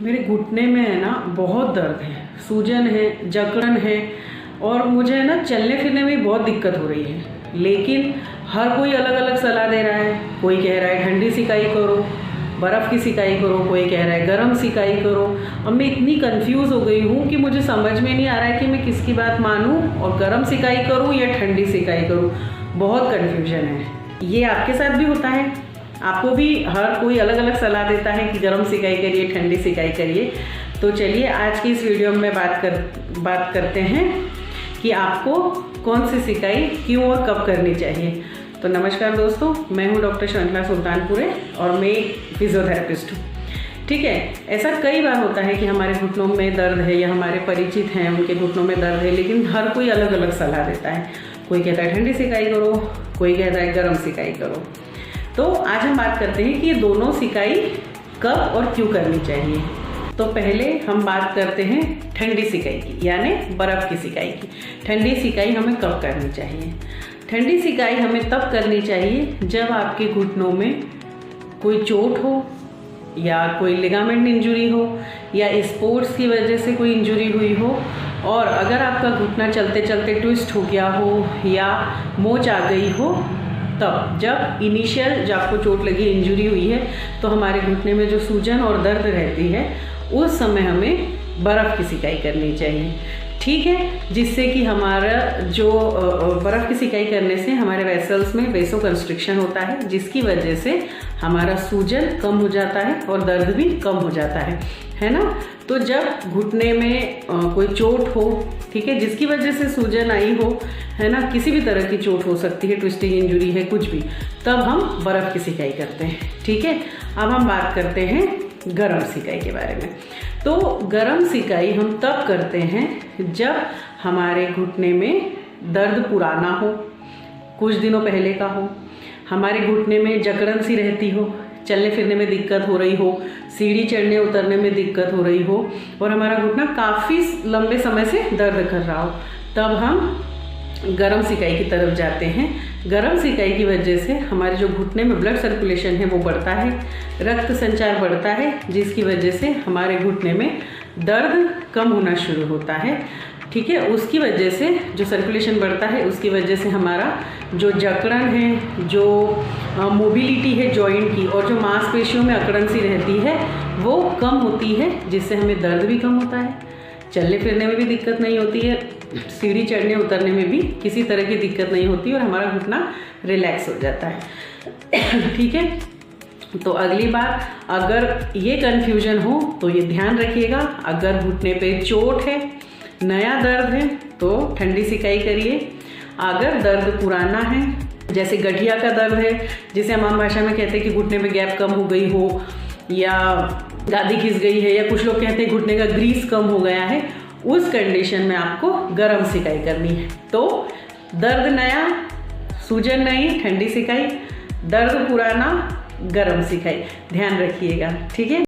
मेरे घुटने में है ना बहुत दर्द है, सूजन है, जकड़न है और मुझे है ना चलने फिरने में बहुत दिक्कत हो रही है। लेकिन हर कोई अलग अलग सलाह दे रहा है। कोई कह रहा है ठंडी सिकाई करो, बर्फ़ की सिकाई करो, कोई कह रहा है गर्म सिकाई करो। अब मैं इतनी कंफ्यूज हो गई हूँ कि मुझे समझ में नहीं आ रहा है कि मैं किसकी बात मानूँ और गर्म सिकाई करूँ या ठंडी सिकाई करूँ। बहुत कन्फ्यूजन है। ये आपके साथ भी होता है? आपको भी हर कोई अलग अलग सलाह देता है कि गर्म सिकाई करिए, ठंडी सिकाई करिए। तो चलिए आज की इस वीडियो में बात करते हैं कि आपको कौन सी सिकाई क्यों और कब करनी चाहिए। तो नमस्कार दोस्तों, मैं हूं डॉक्टर श्रृंखला सुल्तानपुरे और मैं फिजियोथेरेपिस्ट हूँ। ठीक है, ऐसा कई बार होता है कि हमारे घुटनों में दर्द है या हमारे परिचित हैं उनके घुटनों में दर्द है, लेकिन हर कोई अलग अलग सलाह देता है। कोई कहता है ठंडी सिकाई करो, कोई कहता है गर्म सिकाई करो। तो आज हम बात करते हैं कि ये दोनों सिकाई कब और क्यों करनी चाहिए। तो पहले हम बात करते हैं ठंडी सिकाई की, यानी बर्फ़ की सिकाई की। ठंडी सिकाई हमें कब करनी चाहिए? ठंडी सिकाई हमें तब करनी चाहिए जब आपके घुटनों में कोई चोट हो या कोई लिगामेंट इंजरी हो या स्पोर्ट्स की वजह से कोई इंजरी हुई हो, और अगर आपका घुटना चलते चलते ट्विस्ट हो गया हो या मोच आ गई हो, तब जब इनिशियल जब आपको चोट लगी, इंजरी हुई है, तो हमारे घुटने में जो सूजन और दर्द रहती है उस समय हमें बर्फ़ की सिकाई करनी चाहिए। ठीक है, जिससे कि हमारा जो बर्फ़ की सिकाई करने से हमारे वेसल्स में वेसो कंस्ट्रिक्शन होता है, जिसकी वजह से हमारा सूजन कम हो जाता है और दर्द भी कम हो जाता है ना। तो जब घुटने में कोई चोट हो, ठीक है, जिसकी वजह से सूजन आई हो, है ना, किसी भी तरह की चोट हो सकती है, ट्विस्टिंग इंजरी है, कुछ भी, तब हम बर्फ़ की सिकाई करते हैं। ठीक है, अब हम बात करते हैं गर्म सिकाई के बारे में। तो गर्म सिकाई हम तब करते हैं जब हमारे घुटने में दर्द पुराना हो, कुछ दिनों पहले का हो, हमारे घुटने में जकड़न सी रहती हो, चलने फिरने में दिक्कत हो रही हो, सीढ़ी चढ़ने उतरने में दिक्कत हो रही हो और हमारा घुटना काफ़ी लंबे समय से दर्द कर रहा हो, तब हम गर्म सिकाई की तरफ जाते हैं। गर्म सिकाई की वजह से हमारे जो घुटने में ब्लड सर्कुलेशन है वो बढ़ता है, रक्त संचार बढ़ता है, जिसकी वजह से हमारे घुटने में दर्द कम होना शुरू होता है। ठीक है, उसकी वजह से जो सर्कुलेशन बढ़ता है उसकी वजह से हमारा जो जकड़न है, जो मोबिलिटी है जॉइंट की और जो मांसपेशियों में अकड़न सी रहती है वो कम होती है, जिससे हमें दर्द भी कम होता है, चलने फिरने में भी दिक्कत नहीं होती है, सीढ़ी चढ़ने उतरने में भी किसी तरह की दिक्कत नहीं होती और हमारा घुटना रिलैक्स हो जाता है। ठीक है, तो अगली बार अगर ये कन्फ्यूजन हो तो ये ध्यान रखिएगा, अगर घुटने पे चोट है, नया दर्द है, तो ठंडी सिकाई करिए। अगर दर्द पुराना है, जैसे गठिया का दर्द है, जिसे हम आम भाषा में कहते हैं कि घुटने पे गैप कम हो गई हो या गादी खिंच गई है, या कुछ लोग कहते हैं घुटने का ग्रीस कम हो गया है, उस कंडीशन में आपको गर्म सिकाई करनी है। तो दर्द नया, सूजन नई, ठंडी सिकाई, दर्द पुराना, गर्म सिकाई, ध्यान रखिएगा। ठीक है।